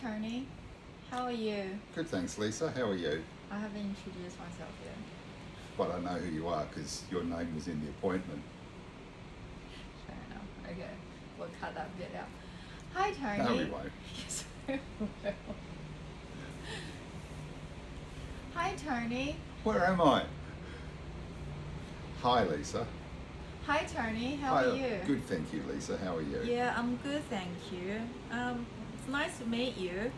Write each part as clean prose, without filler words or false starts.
Tony. How are you? Good, thanks, Lisa. How are you? I haven't introduced myself yet. But I know who you are because your name was in the appointment. Fair enough. Okay, we'll cut that bit out. Hi, Tony. No, we won't. Yes, we will. Hi, Tony. Where am I? Hi, Lisa. Hi, Tony. How Hi, are you? Good, thank you, Lisa. How are you? Yeah, I'm good, thank you. It's nice to meet you.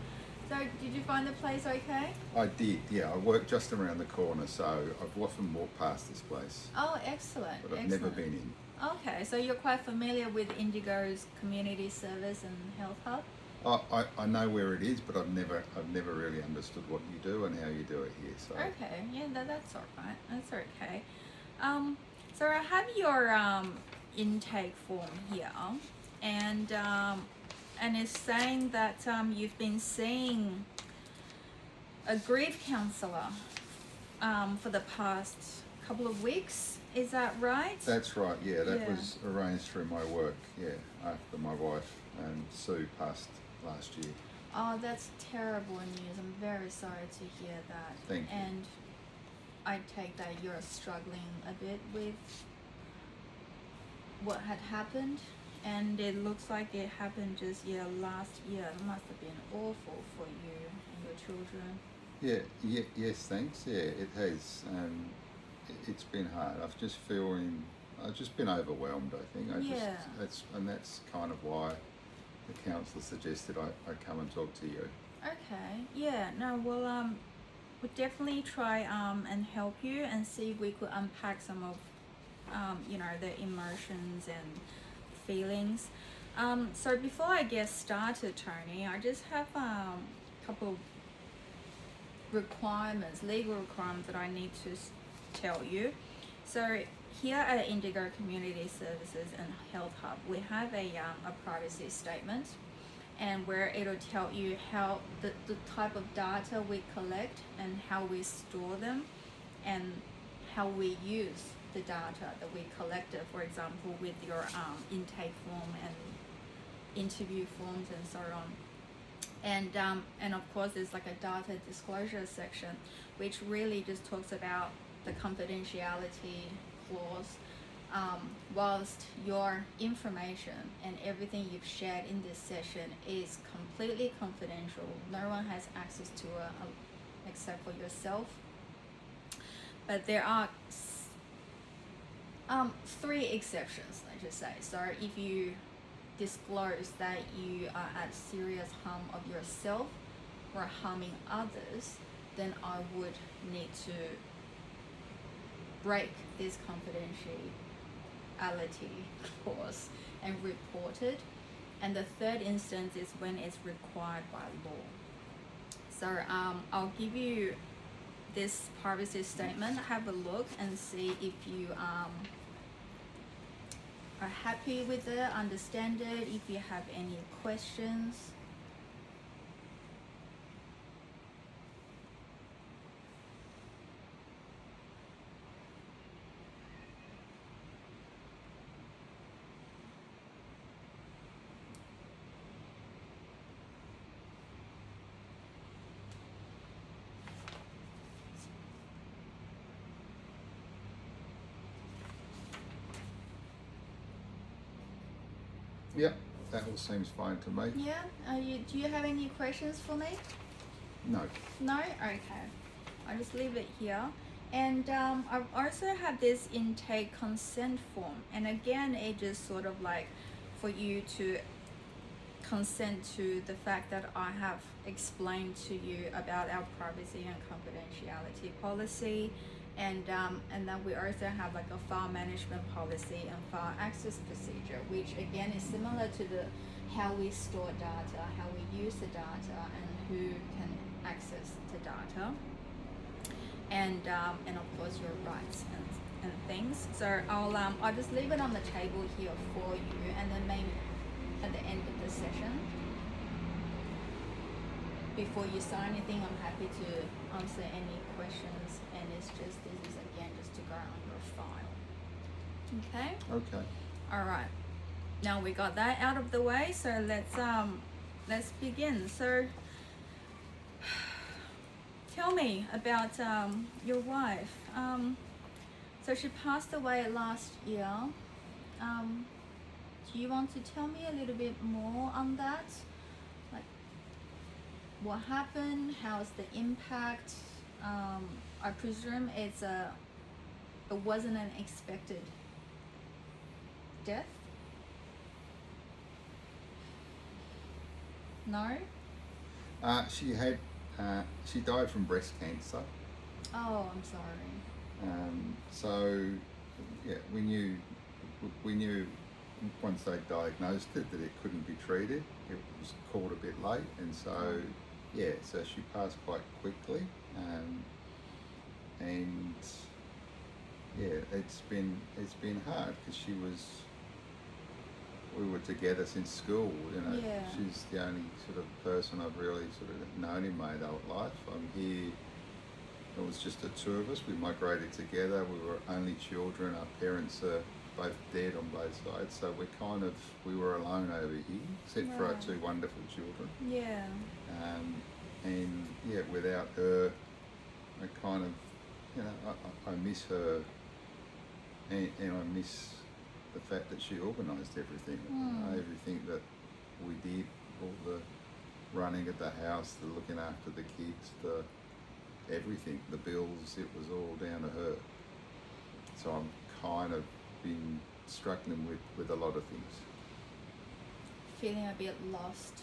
So, did you find the place okay? I did, yeah. I work just around the corner, so I've often walked past this place, Oh, excellent. but I've excellent. never been in. Okay, so you're quite familiar with Indigo's community service and health hub? I know where it is, but I've never really understood what you do and how you do it here. So Okay, yeah, that's all right. That's okay. So I have your intake form here, and it's saying that you've been seeing a grief counsellor for the past couple of weeks. Is that right? That's right. Yeah, that Yeah. was arranged through my work. Yeah, after my wife and Sue passed last year. Oh, that's terrible news. I'm very sorry to hear that. Thank you. And I take that you're struggling a bit with what had happened, and it looks like it happened just last year. It must have been awful for you and your children. Yes, thanks. Yeah, it has. It's been hard. I've just been overwhelmed. I think. Yeah. That's kind of why the counsellor suggested I come and talk to you. Okay. Yeah. No. Well. We'll definitely try and help you and see if we could unpack some of the emotions and feelings. So before I get started, Tony, I just have a couple of legal requirements that I need to tell you. So here at Indigo Community Services and Health Hub, we have a privacy statement, and where it'll tell you how the type of data we collect and how we store them and how we use the data that we collected, for example, with your intake form and interview forms and so on. And of course, there's like a data disclosure section, which really just talks about the confidentiality clause. Whilst your information and everything you've shared in this session is completely confidential, no one has access to it except for yourself. But there are 3 exceptions, let's just say. So if you disclose that you are at serious harm of yourself or harming others, then I would need to break this confidentiality clause and report it. And the third instance is when it's required by law. So I'll give you this privacy statement, have a look and see if you are happy with it, understand it, if you have any questions. Yep, that all seems fine to me. Yeah, do you have any questions for me? No. No? Okay. I'll just leave it here. And I also have this intake consent form. And again, it just sort of like for you to consent to the fact that I have explained to you about our privacy and confidentiality policy. And then we also have like a file management policy and file access procedure, which again is similar to how we store data, how we use the data, and who can access the data, and of course your rights and things. So I'll just leave it on the table here for you, and then maybe at the end of the session, before you sign anything, I'm happy to answer any questions, and this is again just to go on your file. Okay? Okay. All right. Now we got that out of the way, so let's begin. So tell me about your wife. So she passed away last year. Do you want to tell me a little bit more on that? Like, what happened? How's the impact? I presume it wasn't an expected death. No. She died from breast cancer. Oh, I'm sorry. So yeah, we knew once they diagnosed it that it couldn't be treated. It was caught a bit late, and so so she passed quite quickly. And yeah, it's been hard because we were together since school. Yeah. She's the only sort of person I've really sort of known in my adult life. I'm here. It was just the two of us. We migrated together. We were only children. Our parents are both dead on both sides, so we were alone over here, except for our two wonderful children. Yeah. And yeah, without her, I kind of, I miss her, and I miss the fact that she organised everything. Everything that we did, all the running of the house, the looking after the kids, everything, the bills, it was all down to her. So I'm kind of been struggling with a lot of things. Feeling a bit lost.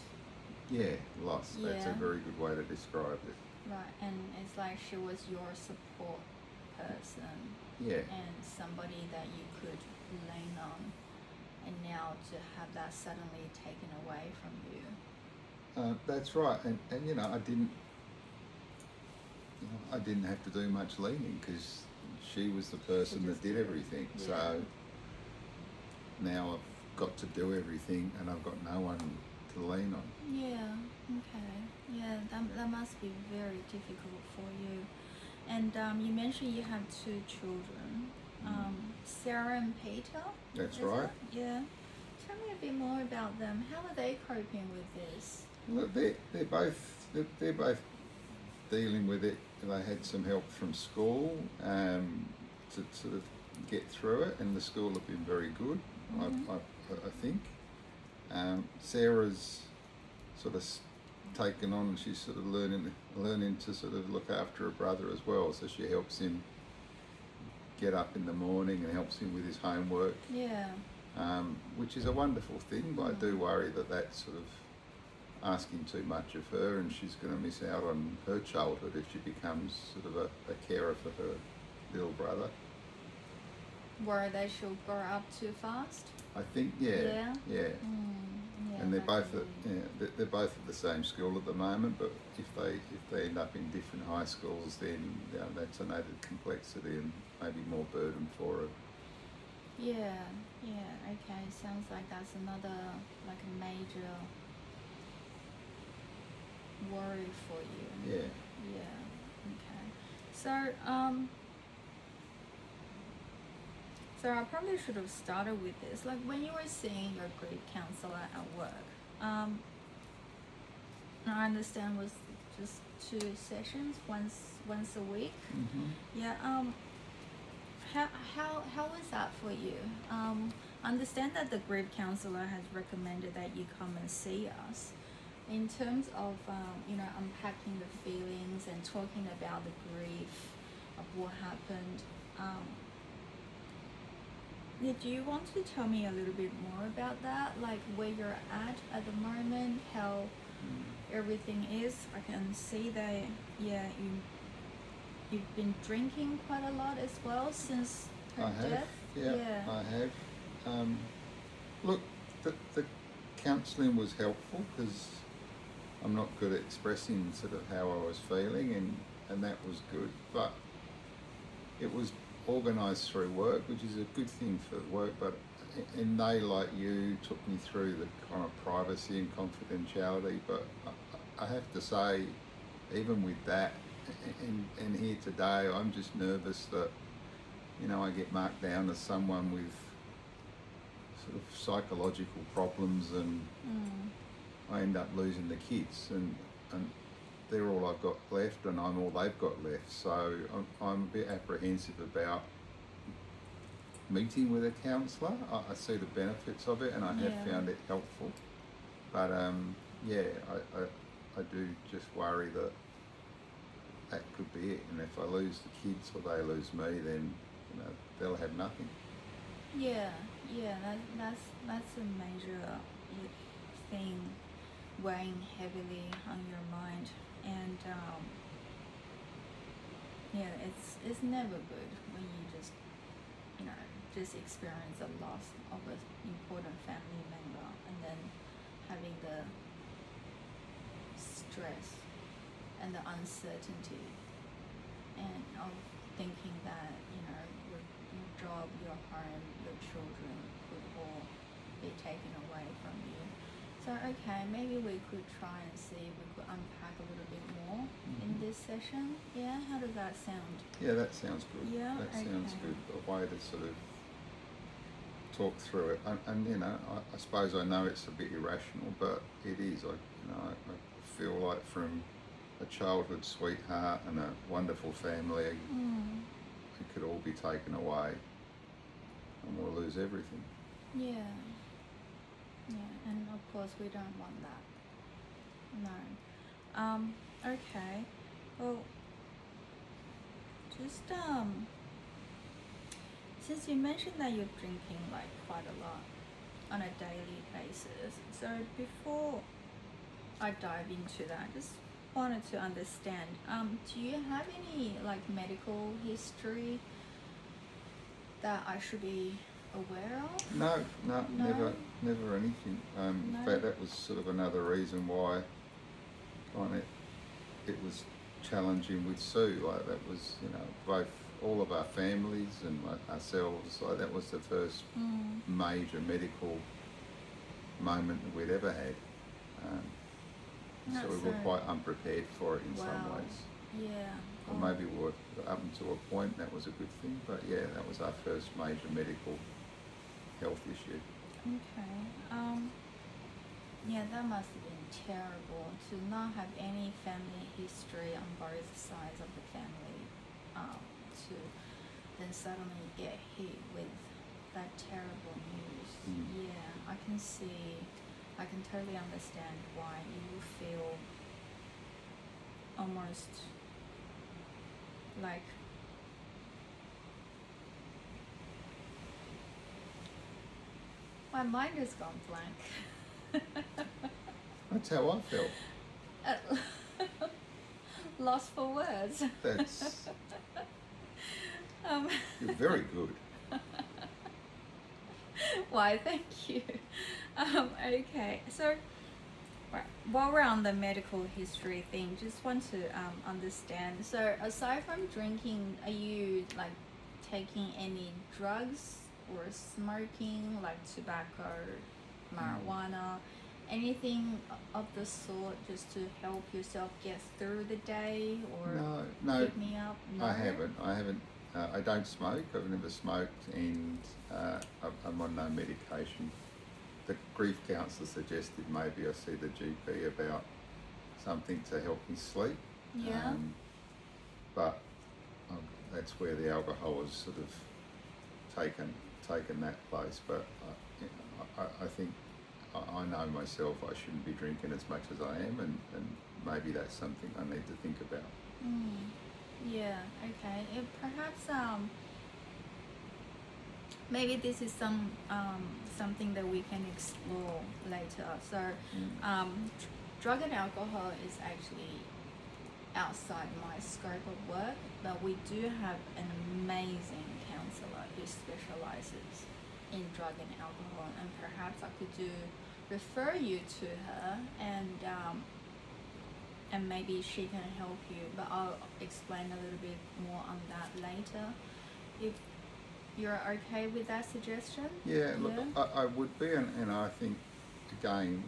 Yeah, lost. That's a Yeah. very good way to describe it. Right, and it's like she was your support person. Yeah. And somebody that you could lean on, and now to have that suddenly taken away from you. That's right, and I didn't have to do much leaning because she was the person that did everything. Yeah. So now I've got to do everything, and I've got no one to lean on. Yeah. Okay. Yeah, that must be very difficult for you. And you mentioned you have two children, Sarah and Peter. That's is right. it? Yeah. Tell me a bit more about them. How are they coping with this? Well, they're both dealing with it. They had some help from school to sort of get through it, and the school have been very good. I think. Sarah's sort of taken on, and she's sort of learning to sort of look after her brother as well. So she helps him get up in the morning and helps him with his homework. Yeah. Which is a wonderful thing, but I do worry that that's sort of asking too much of her, and she's going to miss out on her childhood if she becomes sort of a carer for her little brother. Worry they she'll grow up too fast? I think, yeah. Yeah, And they're both definitely. they're both at the same school at the moment, but if they end up in different high schools, then that's an added complexity and maybe more burden for her. Yeah, okay. Sounds like that's another, like a major worry for you. Yeah. Yeah, okay. So I probably should have started with this. Like when you were seeing your grief counsellor at work, I understand was just 2 sessions, once a week. Mm-hmm. Yeah. How was that for you? I understand that the grief counsellor has recommended that you come and see us. In terms of unpacking the feelings and talking about the grief of what happened, do you want to tell me a little bit more about that? Like where you're at the moment, how everything is? I can see that you've been drinking quite a lot as well since her death. Yeah, I have. Look, the counselling was helpful because I'm not good at expressing sort of how I was feeling, and that was good. But it was organised through work, which is a good thing for work. But and they, like you, took me through the kind of privacy and confidentiality. But I have to say, even with that, and here today, I'm just nervous that I get marked down as someone with sort of psychological problems, and I end up losing the kids, and they're all I've got left, and I'm all they've got left. So I'm a bit apprehensive about meeting with a counsellor. I see the benefits of it, and I have Yeah. found it helpful. But yeah, I do just worry that that could be it. And if I lose the kids or they lose me, then they'll have nothing. Yeah, that's a major thing weighing heavily on your mind, and yeah, it's never good when you just experience a loss of an important family member, and then having the stress and the uncertainty, and of thinking that your job, your home, your children could all be taken away from you. So okay, maybe we could try and see if we could unpack a little bit more in this session. Yeah, how does that sound? Yeah, that sounds good. Yeah, that sounds okay. good. A way to sort of talk through it, and I suppose I know it's a bit irrational, but it is. I feel like from a childhood sweetheart and a wonderful family, it could all be taken away, and we'll lose everything. Yeah, and of course we don't want that. No. Okay. Well, just since you mentioned that you're drinking like quite a lot on a daily basis, so before I dive into that, just wanted to understand, do you have any like medical history that I should be aware of? No, No? never anything. In No? fact, that was sort of another reason why it was challenging with Sue. Like that was, both all of our families and ourselves. Like that was the first major medical moment that we'd ever had. So we were quite unprepared for it in some ways. Yeah. Or maybe we were up until a point that was a good thing. But yeah, that was our first major medical health issue. Okay. Yeah, that must have been terrible to not have any family history on both sides of the family, to then suddenly get hit with that terrible news. Yeah, I can totally understand why you feel almost like my mind has gone blank. That's how I felt. Lost for words. That's you're very good. Why, thank you. Okay, so while we're on the medical history thing, just want to understand. So aside from drinking, are you like taking any drugs or smoking, like tobacco, marijuana, anything of the sort, just to help yourself get through the day or No, keep me up? No? I haven't. I don't smoke. I've never smoked, and I'm on no medication. The grief counsellor suggested maybe I see the GP about something to help me sleep. Yeah. But that's where the alcohol has sort of taken that place. But I think I know myself I shouldn't be drinking as much as I am, and maybe that's something I need to think about. Yeah, okay. Perhaps maybe this is something that we can explore later. So drug and alcohol is actually outside my scope of work, but we do have an amazing counsellor who specialises in drug and alcohol, and perhaps I could refer you to her, and maybe she can help you, but I'll explain a little bit more on that later. If you're okay with that suggestion? Yeah, look, I would be, and I think, again,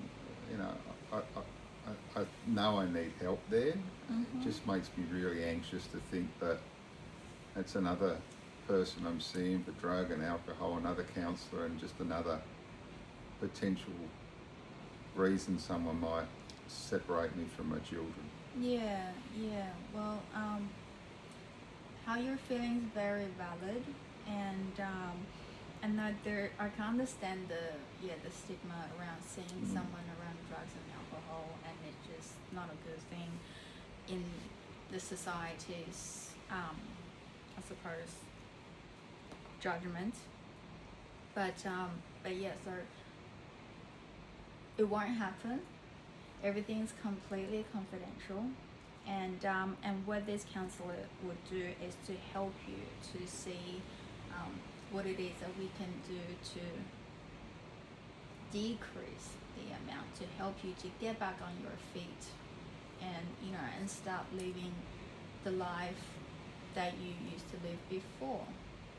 I know I need help there. It just makes me really anxious to think that it's another person I'm seeing for drug and alcohol, another counsellor, and just another potential reason someone might separate me from my children. Yeah, yeah. Well, how you're feeling is very valid, and that there, I can understand the stigma around seeing Mm. someone around drugs and alcohol, and it's just not a good thing in the society's, I suppose, judgment. But yeah, so it won't happen. Everything's completely confidential, and what this counselor would do is to help you to see what it is that we can do to decrease the amount, to help you to get back on your feet, and and start living the life that you used to live before,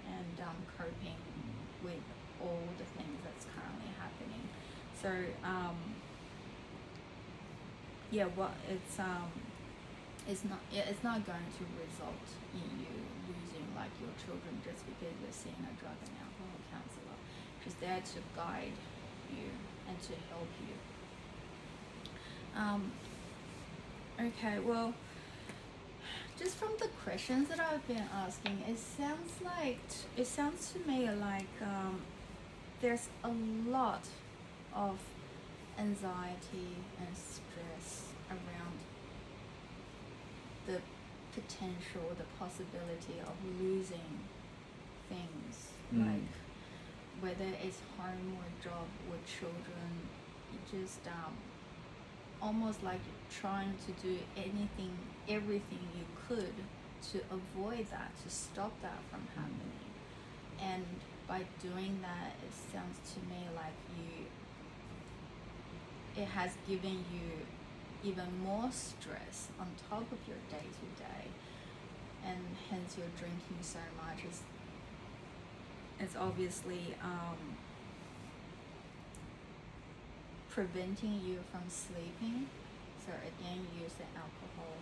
and coping with all the things that's currently happening. So yeah, what it's not going to result in you losing like your children just because you're seeing a drug and alcohol counselor. She's there to guide you and to help you. Okay, well, just from the questions that I've been asking, it sounds to me like there's a lot of anxiety and stress around the potential, the possibility of losing things, like whether it's home or job or children. You just almost like trying to do everything you could to avoid that, to stop that from happening. And by doing that, it sounds to me like it has given you even more stress on top of your day to day, and hence you're drinking so much. It's obviously preventing you from sleeping. So again, you use the alcohol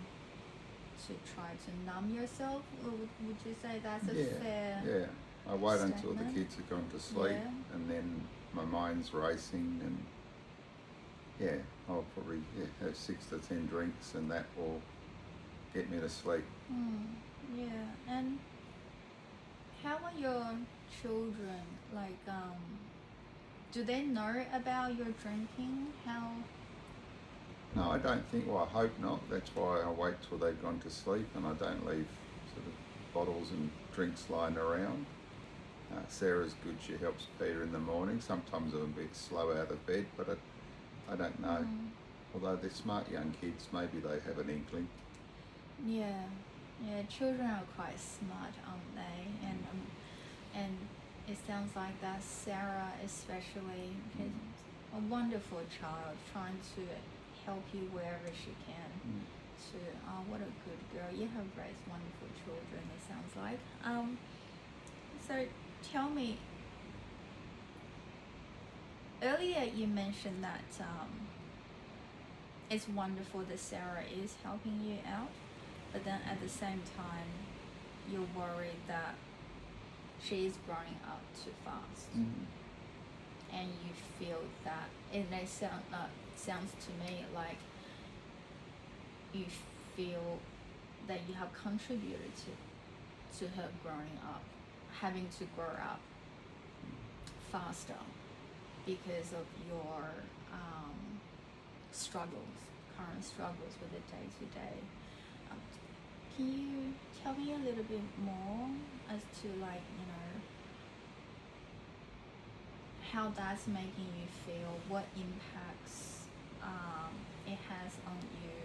to try to numb yourself. Or would you say that's a fair? Yeah, I wait until the statement? kids have gone to sleep, Yeah. and then my mind's racing, and yeah, I'll probably have 6 to 10 drinks, and that will get me to sleep. Yeah, and how are your children? Like, do they know about your drinking? How? No, I don't think. Well, I hope not. That's why I wait till they've gone to sleep, and I don't leave sort of bottles and drinks lying around. Sarah's good. She helps Peter in the morning. Sometimes I'm a bit slow out of bed, but I don't know. Although they're smart young kids, maybe they have an inkling. Yeah, children are quite smart, aren't they? And it sounds like that Sarah especially is a wonderful child, trying to help you wherever she can. What a good girl. You have raised wonderful children, it sounds like. So tell me, earlier you mentioned that it's wonderful that Sarah is helping you out, but then at the same time you're worried that she's growing up too fast. And you feel that, and it sounds to me like you feel that you have contributed to her growing up, having to grow up faster because of your current struggles with the day to day. Can you tell me a little bit more as to how that's making you feel, what impacts it has on you,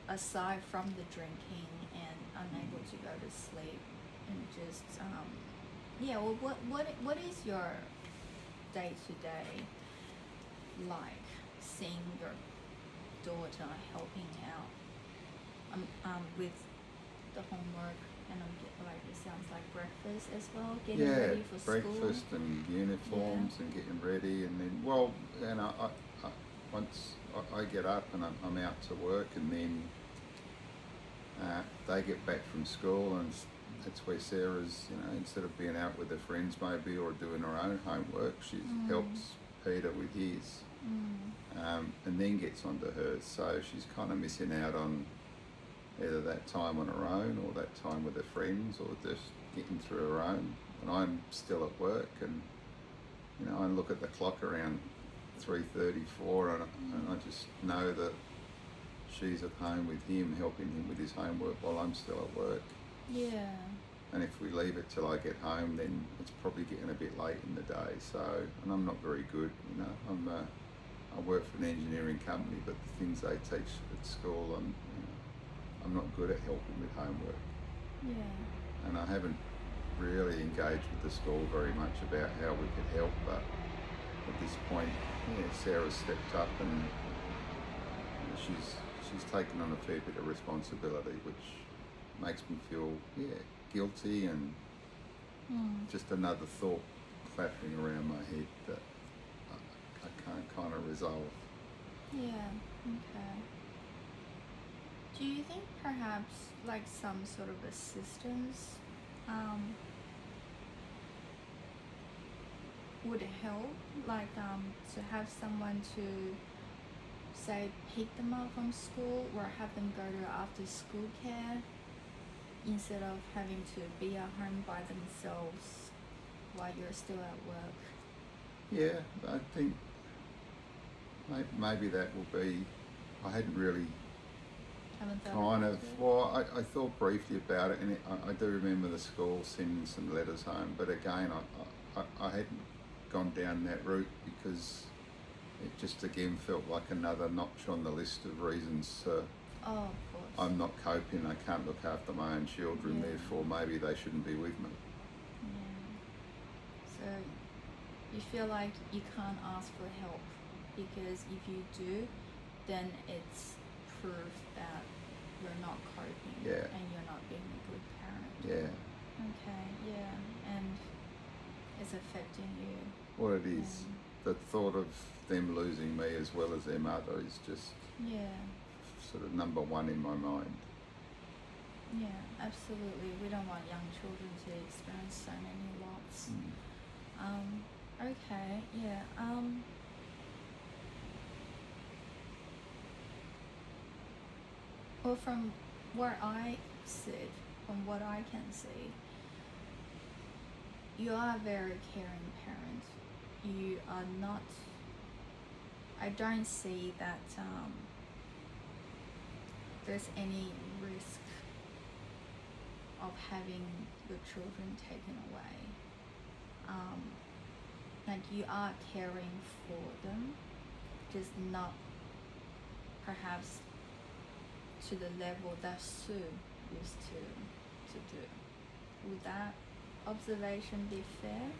aside from the drinking and unable to go to sleep, and just what is your day to day like, seeing your daughter helping out with the homework, and it sounds like breakfast as well, getting ready for school. Breakfast and uniforms and getting ready, and then once I get up and I'm out to work, and then they get back from school, and that's where Sarah's, instead of being out with her friends maybe or doing her own homework, she helps Peter with his. and then gets onto hers. So she's kind of missing out on either that time on her own or that time with her friends or just getting through her own. And I'm still at work, and I look at the clock around 3:34, and I just know that she's at home with him, helping him with his homework while I'm still at work. Yeah. And if we leave it till I get home, then it's probably getting a bit late in the day. So, and I'm not very good, I work for an engineering company, but the things they teach at school, I'm not good at helping with homework. Yeah. And I haven't really engaged with the school very much about how we could help, but at this point, Sarah's stepped up, and she's taken on a fair bit of responsibility, which makes me feel guilty, and just another thought clattering around my head that I can't kind of resolve. Yeah. Okay. Do you think perhaps like some sort of assistance would help, like to have someone to say pick them up from school or have them go to after school care instead of having to be at home by themselves while you're still at work? Yeah, I think maybe that will be. I hadn't really Haven't thought kind about of. it? Well, I thought briefly about it, and I do remember the school sending some letters home. But again, I hadn't gone down that route because it just again felt like another notch on the list of reasons. Oh, of course. I'm not coping. I can't look after my own children. Yeah. Therefore, maybe they shouldn't be with me. Yeah. So you feel like you can't ask for help because if you do, then it's proof that you're not coping and you're not being a good parent. Yeah. Okay. Yeah. And it's affecting you. What it is, the thought of them losing me as well as their mother is just sort of number one in my mind. Yeah, absolutely. We don't want young children to experience so many loss. Okay, yeah. Well, from where I sit, from what I can see, you are a very caring parent. You are not. I don't see that there's any risk of having your children taken away. Like you are caring for them, just not perhaps to the level that Sue used to do. Would that observation be fair?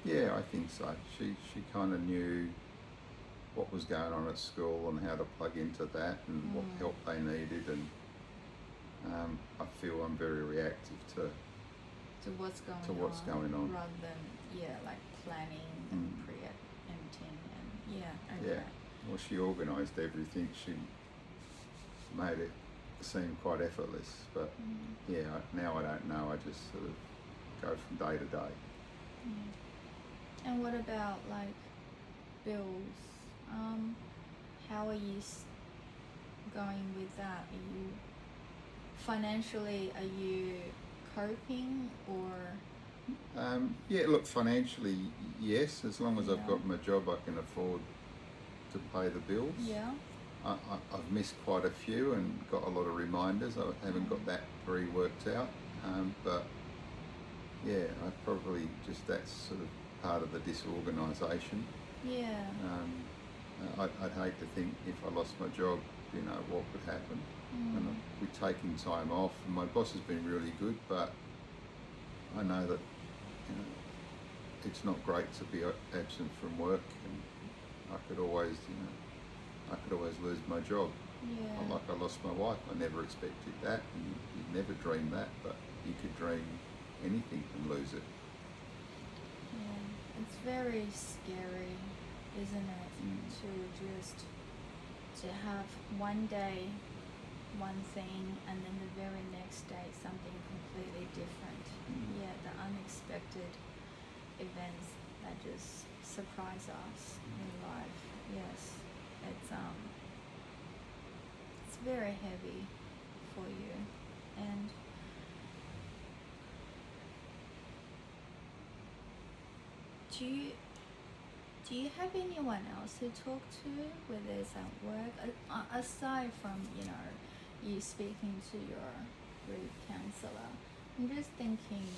Yeah, I think so. She kind of knew what was going on at school and how to plug into that and what help they needed, and I feel I'm very reactive to what's going on rather than like planning and preempting and okay. Yeah. Well, she organised everything. She made it seem quite effortless, but now I don't know. I just sort of go from day to day. And what about like bills? How are you going with that? Are you financially, are you coping or? Look, financially, yes. As long as I've got my job, I can afford to pay the bills. Yeah. I've missed quite a few and got a lot of reminders. I haven't got that very worked out, but yeah, I probably just that's sort of part of the disorganisation. Yeah. I'd hate to think if I lost my job, what would happen. And we're taking time off, and my boss has been really good, but I know that it's not great to be absent from work, and I could always lose my job. Yeah. Like I lost my wife. I never expected that, and you'd never dream that, but you could dream anything and lose it. Yeah, it's very scary, isn't it? To have one day one thing and then the very next day something completely different. Yeah, the unexpected events that just surprise us in life. yes, it's very heavy for you. And do you have anyone else to talk to, whether it's at work, aside from you speaking to your grief counselor? I'm just thinking,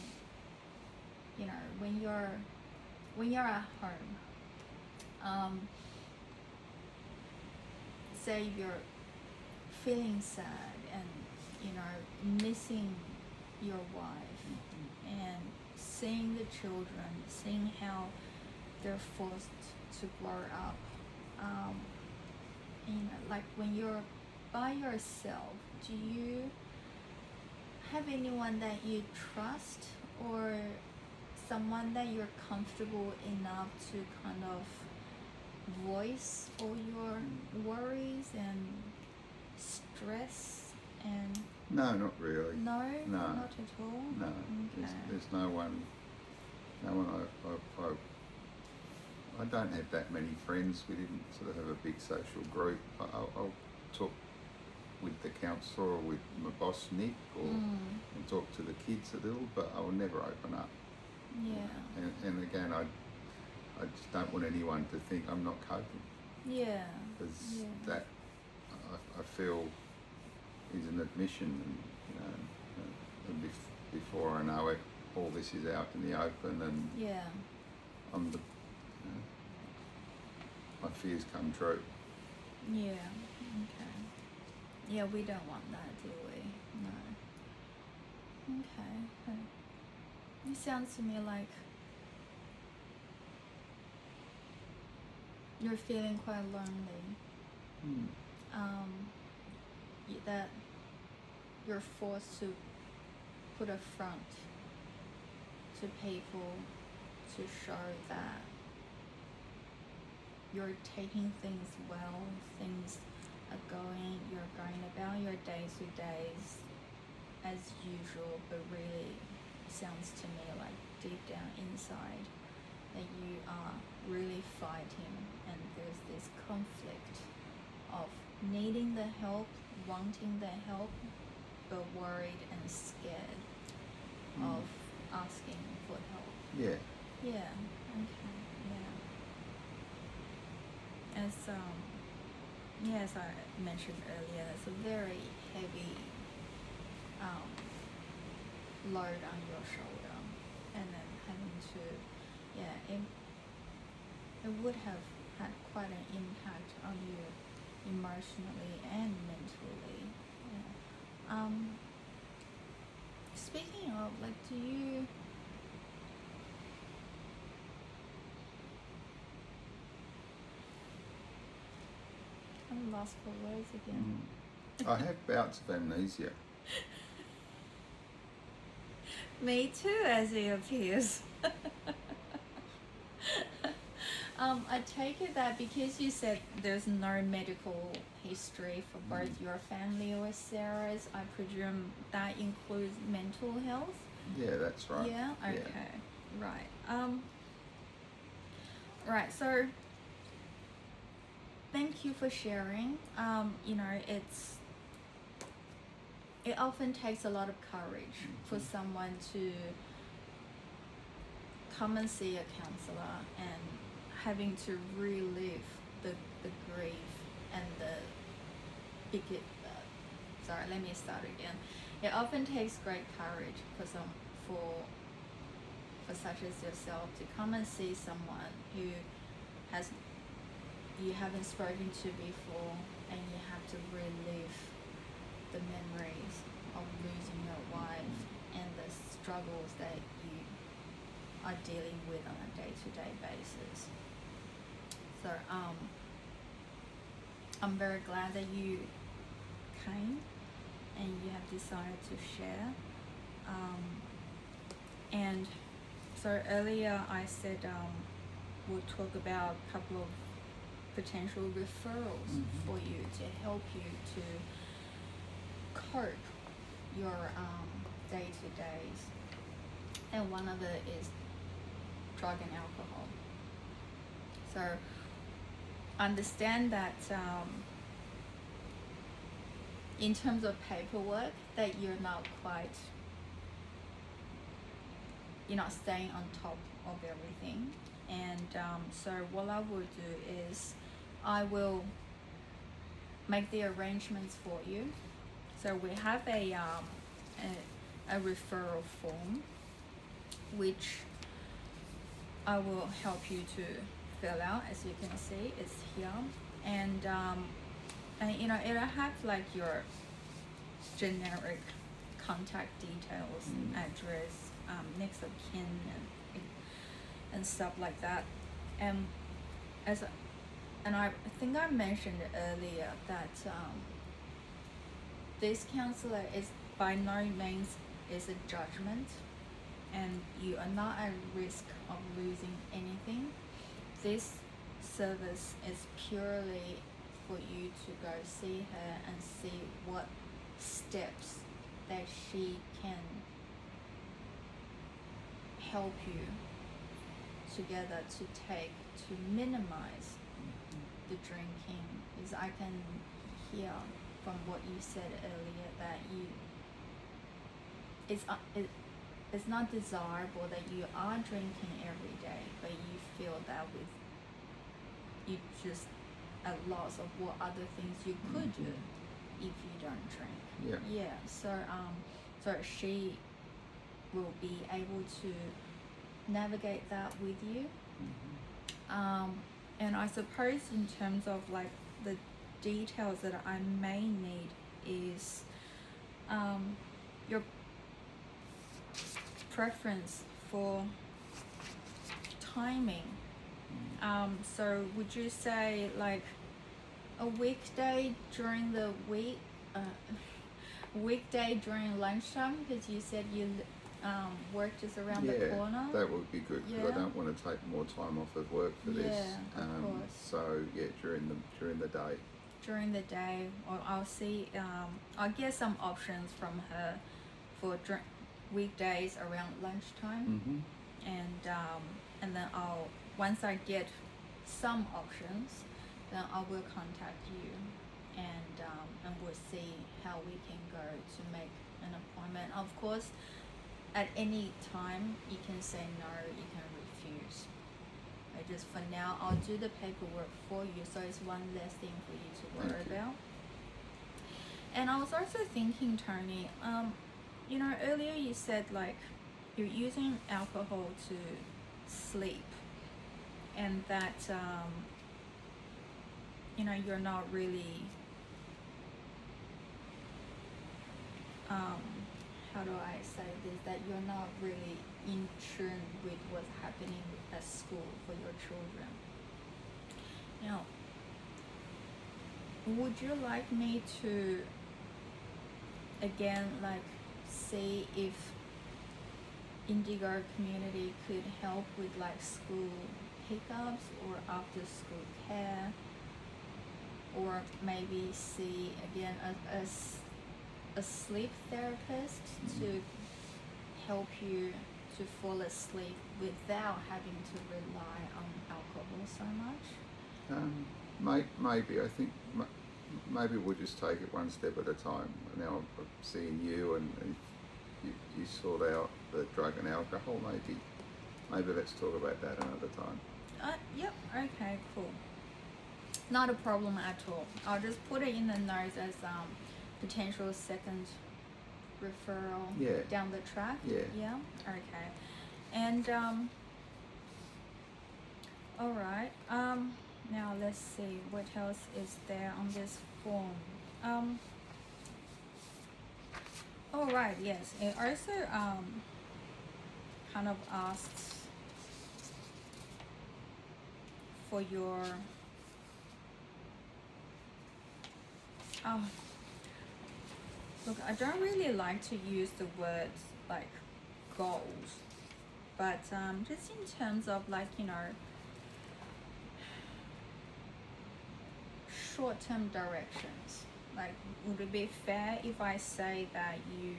when you're at home, say you're feeling sad and missing your wife and seeing the children, seeing how they're forced to grow up, like when you're by yourself, do you have anyone that you trust, or someone that you're comfortable enough to kind of voice all your worries and stress? And No, not really. no, No. not at all. No, Okay. there's no one. I don't have that many friends. We didn't sort of have a big social group. I'll talk with the counsellor or with my boss Nick, or and talk to the kids a little, but I will never open up. Yeah. And again, I just don't want anyone to think I'm not coping, Yeah. because Yeah. that I feel is an admission, and before I know it, all this is out in the open, and Yeah. I'm the my fears come true. Yeah. Okay. Yeah, we don't want that, do we? No. Okay. It sounds to me like you're feeling quite lonely. That you're forced to put a front to people to show that you're taking things well, things are you're going about your day-to-days as usual, but really sounds to me like deep down inside that you are really fighting, and there's this conflict of needing the help, wanting the help, but worried and scared of asking for help. Yeah. Yeah. Okay. Yeah. As I mentioned earlier, it's a very heavy load on your shoulder, and then having to, it would have had quite an impact on you emotionally and mentally. Yeah. Speaking of, like, do you I'm lost for words again. I have bouts of amnesia. Me too, as it appears. I take it that because you said there's no medical history for both your family or Sarah's, I presume that includes mental health? Yeah, that's right. Yeah? Okay. Yeah. Right. Right, so thank you for sharing. It often takes a lot of courage for someone to come and see a counselor and having to relive the grief and sorry, let me start again. It often takes great courage for such as yourself to come and see someone who you haven't spoken to before, and you have to relive the memories of losing your wife and the struggles that you are dealing with on a day-to-day basis. So I'm very glad that you came and you have decided to share. And so earlier I said we'll talk about a couple of potential referrals for you to help you to cope your day-to-days, and one of it is drug and alcohol. So understand that in terms of paperwork that you're not staying on top of everything. And so what I will do is I will make the arrangements for you. So we have a referral form which I will help you to fill out. As you can see, it's here, and you know, it'll have like your generic contact details, address, next of kin, and stuff like that. And I think I mentioned earlier that this counselor is by no means is a judgment, and you are not at risk of losing anything. This service is purely for you to go see her and see what steps that she can help you together to take to minimize the drinking. Is I can hear from what you said earlier that it's not desirable that you are drinking every day, but you feel that with you just at loss of what other things you could do if you don't drink. Yeah. So she will be able to navigate that with you. And I suppose in terms of like the details that I may need is your preference for timing. So would you say like a weekday during the week, weekday during lunchtime, because you said you work just around the corner? That would be good, because I don't want to take more time off of work for this. Of course. So yeah, during the day. During the day, or I'll see. I'll get some options from her for weekdays around lunchtime, and then once I get some options, then I will contact you, and we'll see how we can go to make an appointment. Of course, at any time you can say no, you can refuse. But just for now, I'll do the paperwork for you, so it's one less thing for you to worry about. And I was also thinking, Tony, you know, earlier you said like you're using alcohol to sleep, and that you know, you're not really how do I say this, that you're not really in tune with what's happening at school for your children. Now, would you like me to again like see if Indigo Community could help with like school pickups or after school care, or maybe see again a sleep therapist to help you to fall asleep without having to rely on alcohol so much? Maybe I think maybe we'll just take it one step at a time. Now I'm seeing you, and you sort out the drug and alcohol. Maybe let's talk about that another time. Yep. Okay. Cool. Not a problem at all. I'll just put it in the notes as potential second referral down the track. Yeah. Okay. And all right. Now let's see what else is there on this form. All right. Yes. It also kind of asks for your look, I don't really like to use the words like goals, but just in terms of like, you know, short-term directions. Like, would it be fair if I say that you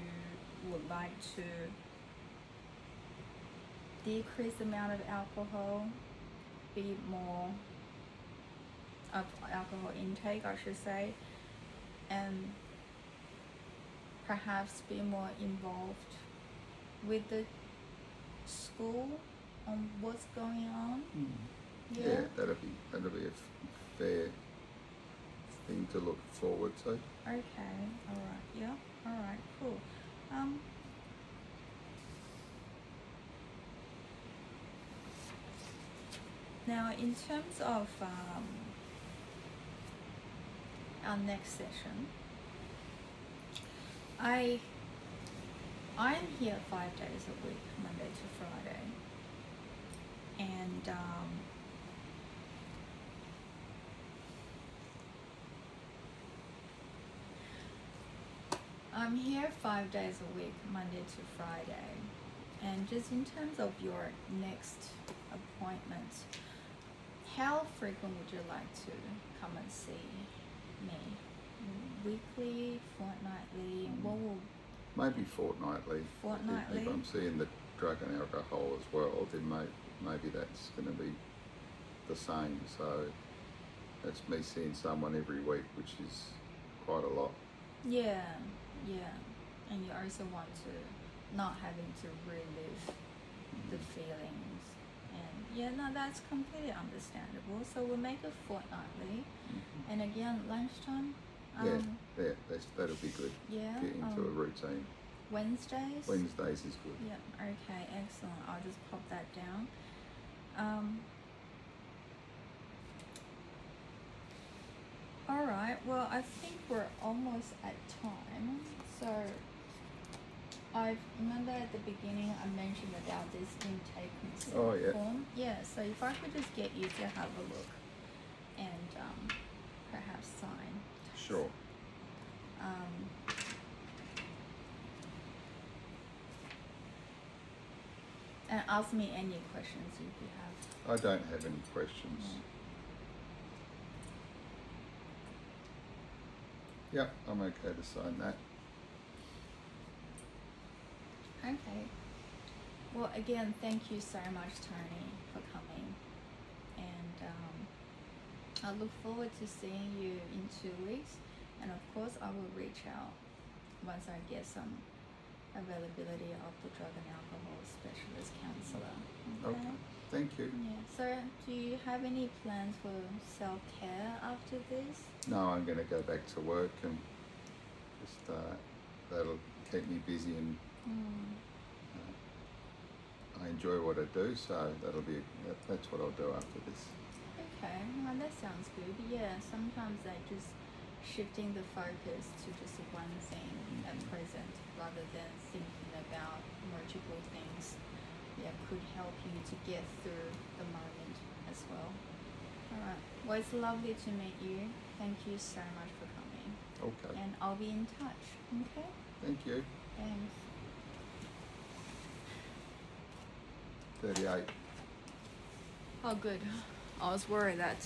would like to decrease the amount of alcohol, be more of alcohol intake, I should say, and perhaps be more involved with the school on what's going on. Yeah, that'll be a fair thing to look forward to. Okay, alright, yeah, alright, cool. Now in terms of our next session, I'm here 5 days a week, Monday to Friday, and I'm here 5 days a week, Monday to Friday, and just in terms of your next appointment, how frequent would you like to come and see me? Weekly, fortnightly? What will Maybe fortnightly. Fortnightly? If I'm seeing the drug and alcohol as well, then maybe that's going to be the same. So that's me seeing someone every week, which is quite a lot. Yeah, and you also want to not having to relive the feelings, and yeah, no, that's completely understandable. So we'll make it fortnightly, and again, lunchtime. That'll be good. Yeah. Get into a routine. Wednesdays. Wednesdays is good. Yeah. Okay. Excellent. I'll just pop that down. All right. Well, I think we're almost at time. So I remember at the beginning I mentioned about this intake consent form. Yeah. So if I could just get you to have a look and perhaps sign. Sure. And ask me any questions if you have. I don't have any questions. Yep, I'm okay to sign that. Okay. Well, again, thank you so much, Tony, for coming. And I look forward to seeing you in 2 weeks. And of course, I will reach out once I get some availability of the drug and alcohol specialist counselor. Okay. Thank you. Yeah. So, do you have any plans for self-care after this? No, I'm going to go back to work and just that'll keep me busy, and I enjoy what I do, so that's what I'll do after this. Okay, well, that sounds good. Yeah, sometimes just shifting the focus to just one thing at present rather than thinking about multiple things, could help you to get through the moment as well. All right. Well, it's lovely to meet you. Thank you so much for coming. Okay. And I'll be in touch. Okay? Thank you. Thanks. 38. Oh, good. I was worried that